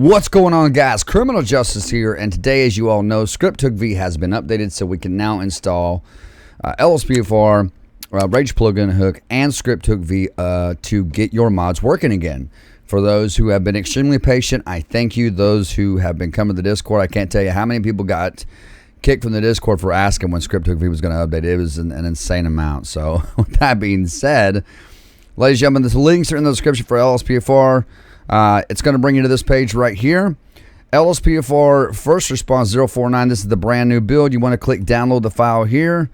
What's going on, guys? Criminal Justice here, and today, as you all know, ScriptHookV has been updated, so we can now install LSPDFR, RagePluginHook, and ScriptHookV to get your mods working again. For those who have been extremely patient, I thank you. Those who have been coming to the Discord, I can't tell you how many people got kicked from the Discord for asking when ScriptHookV was going to update. It was an insane amount. So, with that being said, ladies and gentlemen, the links are in the description for LSPDFR. It's going to bring you to this page right here. LSPDFR First Response 049. This is the brand new build. You want to click download the file here.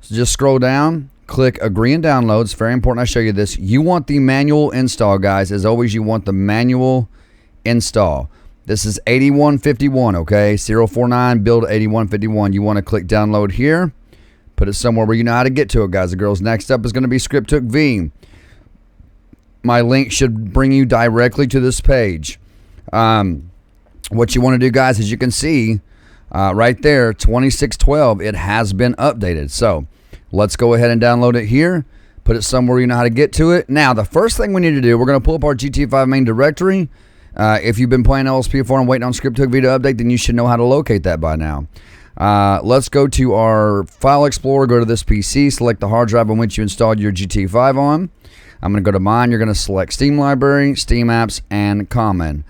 So just scroll down, click agree and download. It's very important I show you this. You want the manual install, guys. As always, you want the manual install. This is 8151, okay? 049 build 8151. You want to click download here. Put it somewhere where you know how to get to it, guys and girls. Next up is going to be ScriptHookV. My link should bring you directly to this page. What you want to do, guys, as you can see right there, 2612, it has been updated. So let's go ahead and download it here. Put it somewhere you know how to get to it. Now, the first thing we need to do, we're going to pull up our GT5 main directory. If you've been playing LSPDFR and waiting on ScriptHookV to update, then you should know how to locate that by now. Let's go to our File Explorer, go to this PC, select the hard drive on which you installed your GT5 on. I'm going to go to mine. You're going to select Steam Library, Steam Apps, and Common.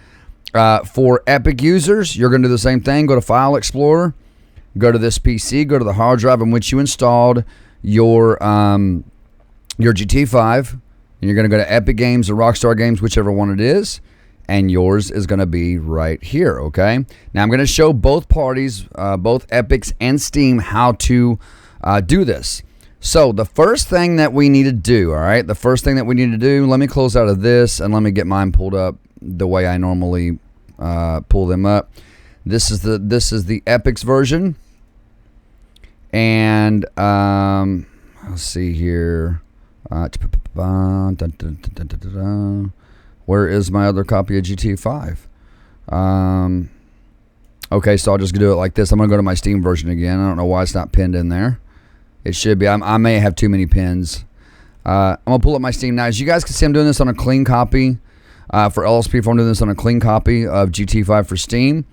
For Epic users, you're going to do the same thing. Go to File Explorer, go to this PC, go to the hard drive in which you installed your GT5, and you're going to go to Epic Games or Rockstar Games, whichever one it is, and yours is going to be right here, okay? Now, I'm going to show both parties, both Epics and Steam, how to do this. So the first thing that we need to do, all right, the first thing that we need to do, let me close out of this and let me get mine pulled up the way I normally pull them up. This is the Epics version, and let's see here. Where is my other copy of GT5? Okay, so I'll just do it like this. I'm gonna go to my Steam version again. I don't know why it's not pinned in there. It should be. I may have too many pins. I'm going to pull up my Steam now. As you guys can see, I'm doing this on a clean copy. For LSPDFR, I'm doing this on a clean copy of GT5 for Steam.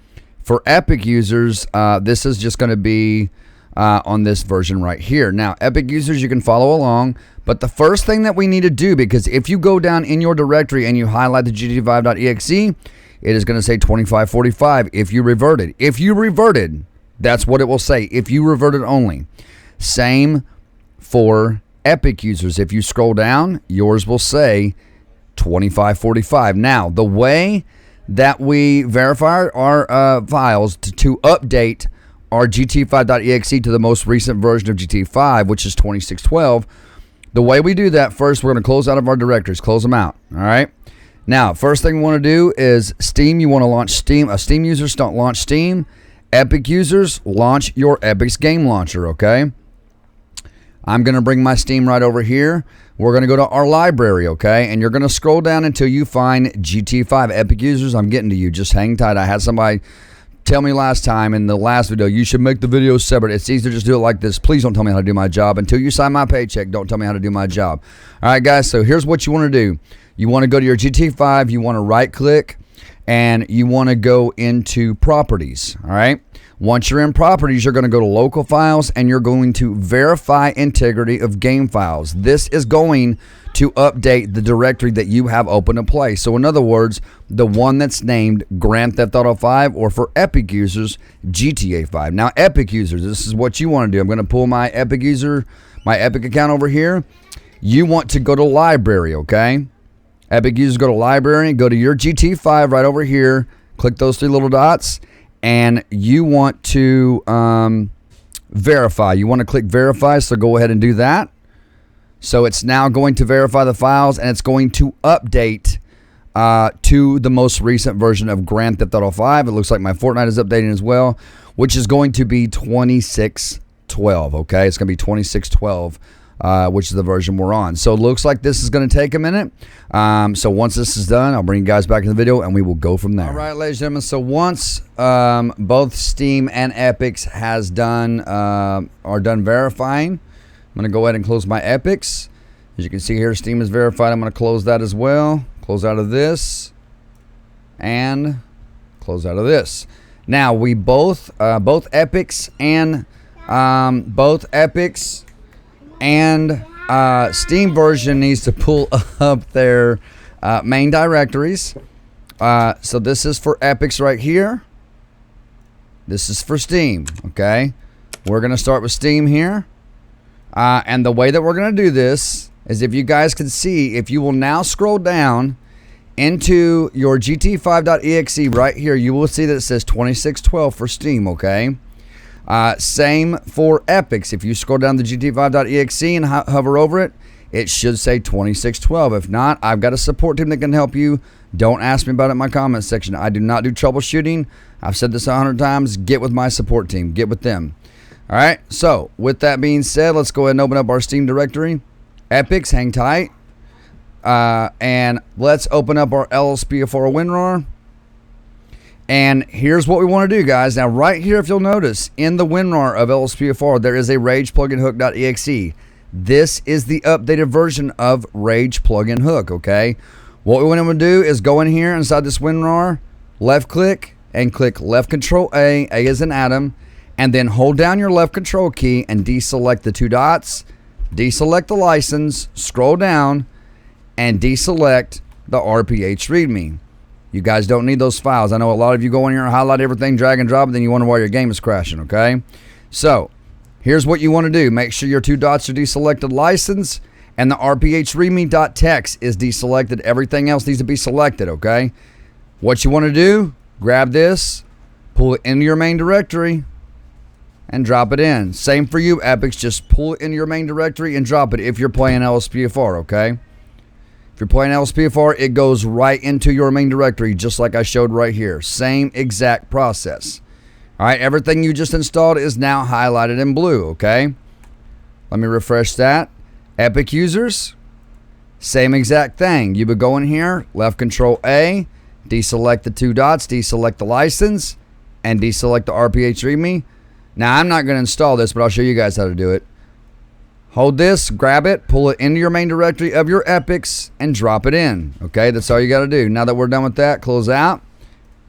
For Epic users, this is just going to be on this version right here. Now, Epic users, you can follow along. But the first thing that we need to do, because if you go down in your directory and you highlight the GT5.exe, it is going to say 2545 if you reverted. If you reverted, that's what it will say. If you reverted only. Same for Epic users. If you scroll down, yours will say 2545. Now, the way that we verify our files to update our GT5.exe to the most recent version of GT5, which is 2612, the way we do that, first we're going to close out of our directories. Close them out. All right. Now, first thing we want to do is Steam. You want to launch Steam. Steam users don't launch Steam. Epic users, launch your Epic's game launcher, okay? I'm going to bring my Steam right over here. We're going to go to our library, okay? And you're going to scroll down until you find GT5. Epic users, I'm getting to you. Just hang tight. I had somebody tell me last time in the last video, you should make the video separate. It's easier to just do it like this. Please don't tell me how to do my job. Until you sign my paycheck, don't tell me how to do my job. All right, guys, so here's what you want to do. You want to go to your GT5. You want to right-click, and you want to go into Properties, all right? Once you're in Properties, you're going to go to Local Files, and you're going to Verify Integrity of Game Files. This is going to update the directory that you have open to play. So in other words, the one that's named Grand Theft Auto 5, or for Epic users, GTA 5. Now, Epic users, this is what you want to do. I'm going to pull my Epic account over here. You want to go to Library, okay? Epic users, go to Library, go to your GT5 right over here, click those three little dots, and you want to verify. You want to click verify, so go ahead and do that. So it's now going to verify the files, and it's going to update to the most recent version of Grand Theft Auto 5. It looks like my Fortnite is updating as well, which is going to be 2612, okay? It's going to be 2612. Which is the version we're on. So it looks like this is going to take a minute. So once this is done, I'll bring you guys back in the video and we will go from there. All right, ladies and gentlemen. So once both Steam and Epics are done verifying, I'm going to go ahead and close my Epics. As you can see here, Steam is verified. I'm going to close that as well. Close out of this. And Close out of this. Now we both Epics and Steam version needs to pull up their main directories. So this is for Epics right here. This is for Steam. Okay, we're gonna start with Steam here, and the way that we're gonna do this is, if you guys can see, if you will now scroll down into your gt5.exe right here, you will see that it says 2612 for Steam. Okay, same for Epics. If you scroll down to gt5.exe and hover over it, it should say 2612. If not, I've got a support team that can help you. Don't ask me about it in my comment section. I do not do troubleshooting. I've said this 100 times. Get with my support team. Get with them. All right, so with that being said, let's go ahead and open up our Steam directory. Epics, hang tight. And let's open up our LSPDFR WinRAR. And here's what we want to do, guys. Now, right here, if you'll notice, in the WinRAR of LSPDFR, there is a RagePluginHook.exe. This is the updated version of RagePluginHook, okay? What we want to do is go in here inside this WinRAR, left click, and click left control A as in Adam, and then hold down your left control key and deselect the two dots, deselect the license, scroll down, and deselect the RPH README. You guys don't need those files. I know a lot of you go in here and highlight everything, drag and drop, and then you wonder why your game is crashing, okay? So, here's what you want to do. Make sure your two dots are deselected, license, and the RPH README.txt is deselected. Everything else needs to be selected, okay? What you want to do, grab this, pull it into your main directory, and drop it in. Same for you, Epics. Just pull it into your main directory and drop it if you're playing LSPDFR, okay? If you're playing LSPDFR, it goes right into your main directory, just like I showed right here. Same exact process. All right, everything you just installed is now highlighted in blue, okay? Let me refresh that. Epic users, same exact thing. You would go in here, left control A, deselect the two dots, deselect the license, and deselect the RPH README. Now, I'm not going to install this, but I'll show you guys how to do it. Hold this, grab it, pull it into your main directory of your Epics, and drop it in. Okay, that's all you got to do. Now that we're done with that, close out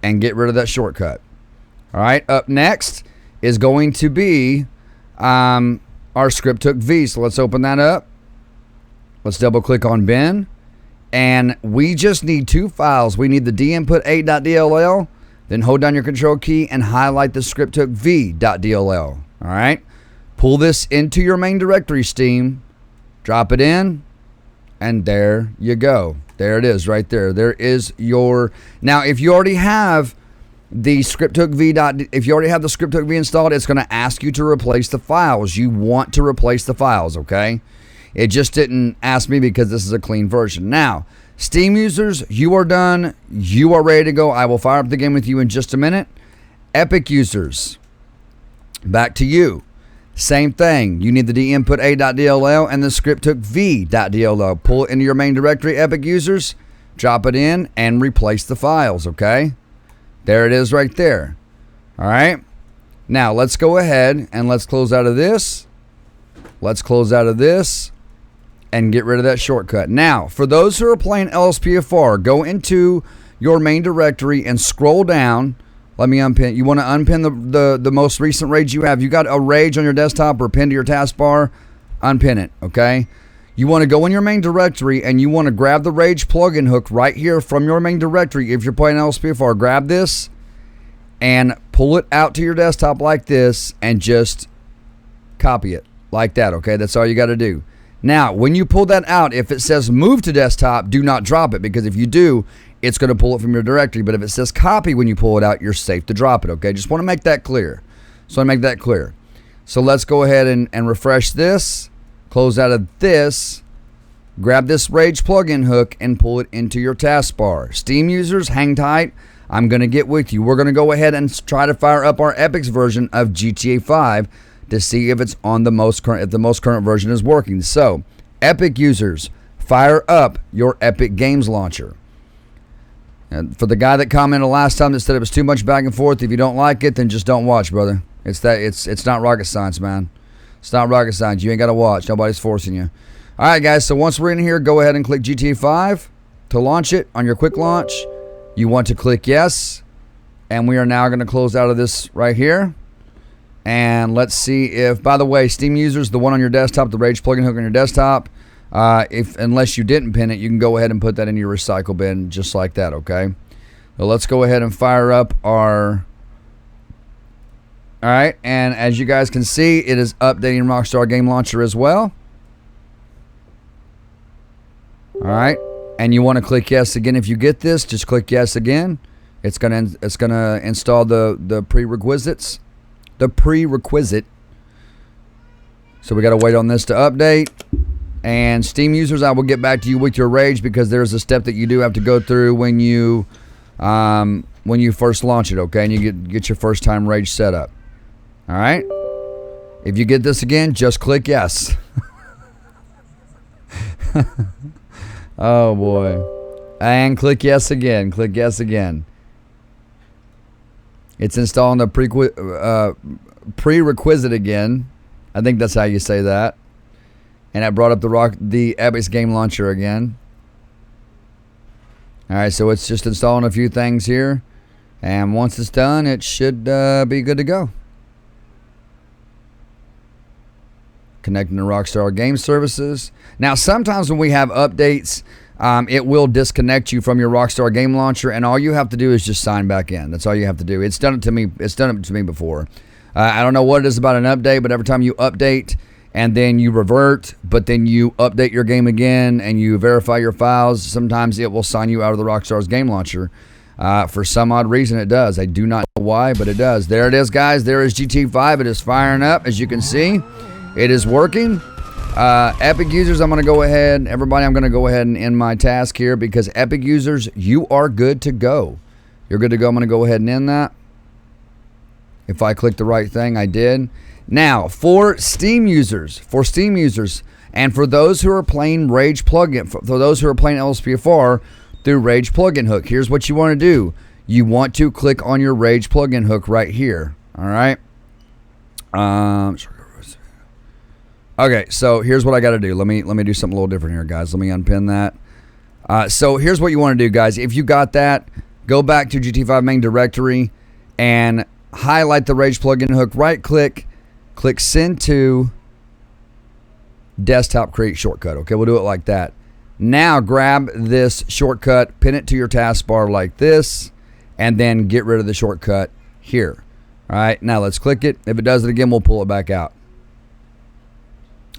and get rid of that shortcut. All right, up next is going to be our ScriptHookV. So let's open that up. Let's double click on bin. And we just need two files. We need the dinput8.dll. Then hold down your control key and highlight the ScriptHookV.dll. All right. Pull this into your main directory, Steam. Drop it in. And there you go. There it is right there. There is your... Now, if you already have the ScriptHookV, if you already have the ScriptHookV installed, it's going to ask you to replace the files. You want to replace the files, okay? It just didn't ask me because this is a clean version. Now, Steam users, you are done. You are ready to go. I will fire up the game with you in just a minute. Epic users, back to you. Same thing. You need the dinput8.dll and the ScriptHookV.dll. Pull it into your main directory, Epic users. Drop it in and replace the files, okay? There it is right there. All right. Now, let's go ahead and let's close out of this. Let's close out of this and get rid of that shortcut. Now, for those who are playing LSPDFR, go into your main directory and scroll down. Let me unpin. You want to unpin the most recent rage you have. You got a rage on your desktop or pinned to your taskbar, unpin it, okay? You want to go in your main directory and you want to grab the Rage plugin hook right here from your main directory. If you're playing LSPDFR, grab this and pull it out to your desktop like this and just copy it like that, okay? That's all you got to do. Now, when you pull that out, if it says move to desktop, do not drop it, because if you do, it's going to pull it from your directory. But if it says copy when you pull it out, you're safe to drop it, okay? Just want to make that clear. So I make that clear. So let's go ahead and refresh this, close out of this, grab this Rage plugin hook and pull it into your taskbar. Steam users, hang tight. I'm going to get with you. We're going to go ahead and try to fire up our Epic's version of GTA 5 to see if it's on the most current, if the most current version is working. So, Epic users, fire up your Epic Games launcher. And for the guy that commented last time that said it was too much back and forth, if you don't like it, then just don't watch, brother. It's not rocket science, man. It's not rocket science. You ain't got to watch. Nobody's forcing you. All right, guys. So once we're in here, go ahead and click GTA 5 to launch it on your quick launch. You want to click yes, And we are now going to close out of this right here. And let's see if, by the way, Steam users, the one on your desktop, the Rage plugin hook on your desktop, unless you didn't pin it, you can go ahead and put that in your recycle bin just like that, okay? So let's go ahead and fire up our... All right, and as you guys can see, it is updating Rockstar Game Launcher as well. All right, and you want to click yes again. If you get this, just click yes again. It's gonna install the prerequisites. The prerequisite. So we got to wait on this to update. And Steam users, I will get back to you with your Rage because there's a step that you do have to go through when you first launch it, okay? And you get your first time Rage set up. All right? If you get this again, just click yes. Oh boy. And click yes again. Click yes again. It's installing the prerequisite again. I think that's how you say that. And I brought up the Apex Game Launcher again. Alright, so it's just installing a few things here. And once it's done, it should be good to go. Connecting to Rockstar Game Services. Now, sometimes when we have updates, it will disconnect you from your Rockstar Game Launcher, and all you have to do is just sign back in. That's all you have to do. It's done it to me. It's done it to me before. I don't know what it is about an update, but every time you update and then you revert, but then you update your game again and you verify your files, sometimes it will sign you out of the Rockstar's Game Launcher. For some odd reason, it does. I do not know why, but it does. There it is, guys. There is GT5. It is firing up, as you can see. It is working. Epic users, I'm going to go ahead. Everybody, I'm going to go ahead and end my task here because Epic users, you are good to go. You're good to go. I'm going to go ahead and end that. If I click the right thing, I did. Now, for Steam users, and for those who are playing Rage plugin, for those who are playing LSPDFR through Rage plugin hook, here's what you want to do. You want to click on your Rage plugin hook right here. All right. Okay, so here's what I got to do. Let me do something a little different here, guys. Let me unpin that. So here's what you want to do, guys. If you got that, go back to GT5 main directory and highlight the Rage plugin hook. Right click, click send to desktop create shortcut. Okay, we'll do it like that. Now grab this shortcut, pin it to your taskbar like this, and then get rid of the shortcut here. All right, now let's click it. If it does it again, we'll pull it back out.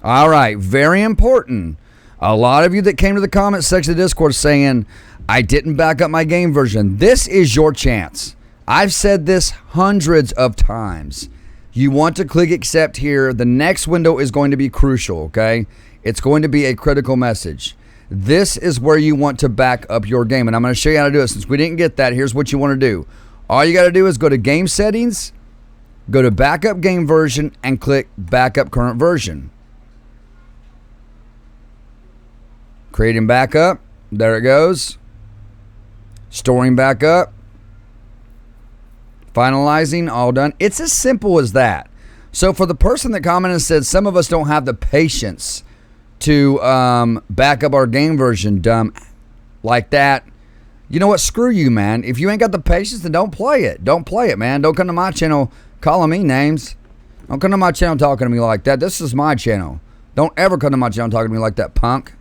All right, very important. A lot of you that came to the comment section of Discord saying, I didn't back up my game version. This is your chance. I've said this hundreds of times. You want to click accept here. The next window is going to be crucial, okay? It's going to be a critical message. This is where you want to back up your game, and I'm going to show you how to do it. Since we didn't get that, here's what you want to do. All you got to do is go to Game Settings, go to Backup Game Version, and click Backup Current Version. Creating backup. There it goes. Storing backup. Finalizing. All done. It's as simple as that. So for the person that commented and said some of us don't have the patience to back up our game version dumb like that, you know what? Screw you, man. If you ain't got the patience, then don't play it. Don't play it, man. Don't come to my channel calling me names. Don't come to my channel talking to me like that. This is my channel. Don't ever come to my channel talking to me like that, punk.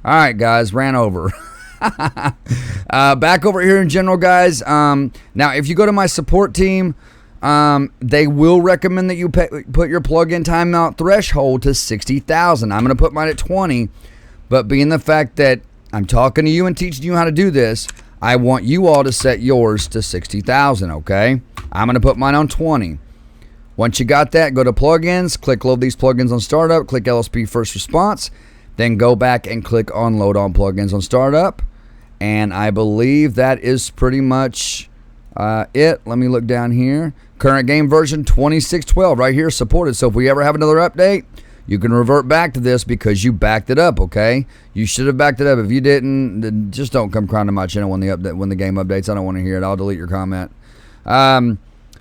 All right, guys, ran over. Back over here in general, guys. Now, if you go to my support team, they will recommend that you put your plugin timeout threshold to 60,000. I'm going to put mine at 20, but being the fact that I'm talking to you and teaching you how to do this, I want you all to set yours to 60,000, okay? I'm going to put mine on 20. Once you got that, go to plugins, click load these plugins on startup, click LSP first response. Then go back and click on load on plugins on startup. And I believe that is pretty much it. Let me look down here. Current game version 2612 right here supported. So if we ever have another update, you can revert back to this because you backed it up, okay? You should have backed it up. If you didn't, then just don't come crying to my channel when the game updates. I don't want to hear it. I'll delete your comment.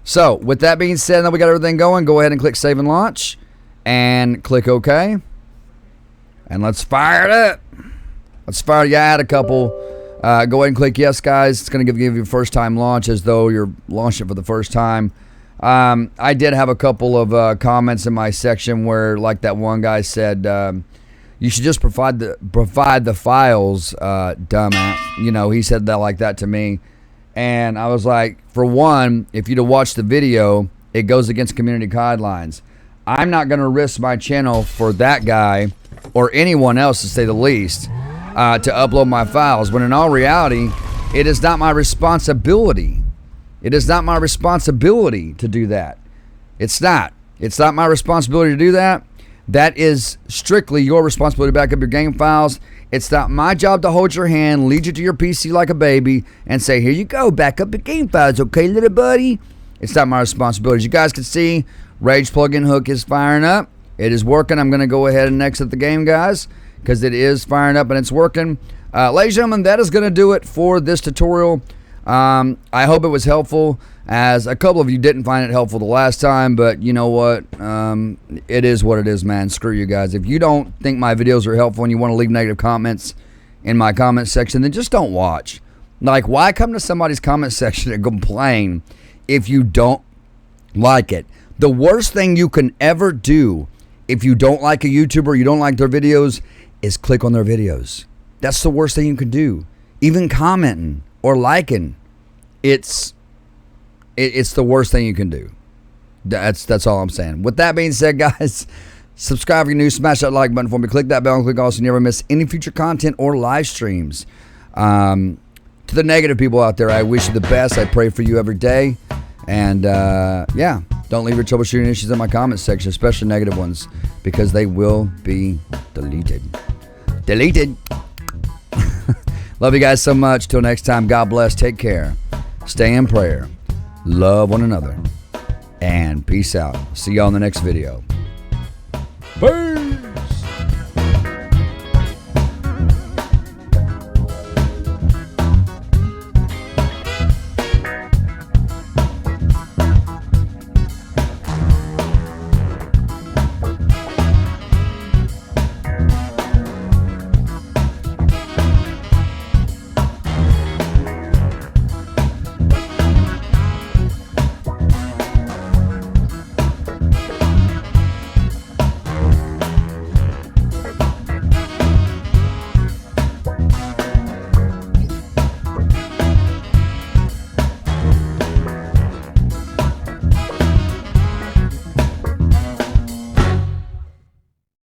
So with that being said, now we got everything going. Go ahead and click save and launch. And click OK. And let's fire it up. Let's fire. Yeah, I had a couple Go ahead and click yes, guys. It's going to give you first time launch as though you're launching it for the first time. I did have a couple of comments in my section where, like that one guy said, you should just provide the files, dumbass. You know, he said that like that to me. And I was like, for one, if you'd have watched the video, it goes against community guidelines. I'm not going to risk my channel for that guy or anyone else, to say the least, to upload my files, when in all reality, it is not my responsibility. It is not my responsibility to do that. It's not. It's not my responsibility to do that. That is strictly your responsibility to back up your game files. It's not my job to hold your hand, lead you to your PC like a baby, and say, here you go, back up your game files, okay, little buddy? It's not my responsibility. As you guys can see, RagePluginHook is firing up. It is working. I'm going to go ahead and exit the game, guys, because it is firing up and it's working. Ladies and gentlemen, that is going to do it for this tutorial. I hope it was helpful, as a couple of you didn't find it helpful the last time, but you know what? It is what it is, man. Screw you guys. If you don't think my videos are helpful and you want to leave negative comments in my comment section, then just don't watch. Like, why come to somebody's comment section and complain if you don't like it? The worst thing you can ever do if you don't like a YouTuber, you don't like their videos, is click on their videos. That's the worst thing you can do. Even commenting or liking, it's the worst thing you can do. That's all I'm saying. With that being said, guys, subscribe if you're new, smash that like button for me, click that bell, and click also so you never miss any future content or live streams. To the negative people out there, I wish you the best. I pray for you every day. And yeah, don't leave your troubleshooting issues in my comment section, especially negative ones, because they will be deleted. Love you guys so much. Till next time, God bless. Take care. Stay in prayer. Love one another. And peace out. See y'all in the next video. Peace.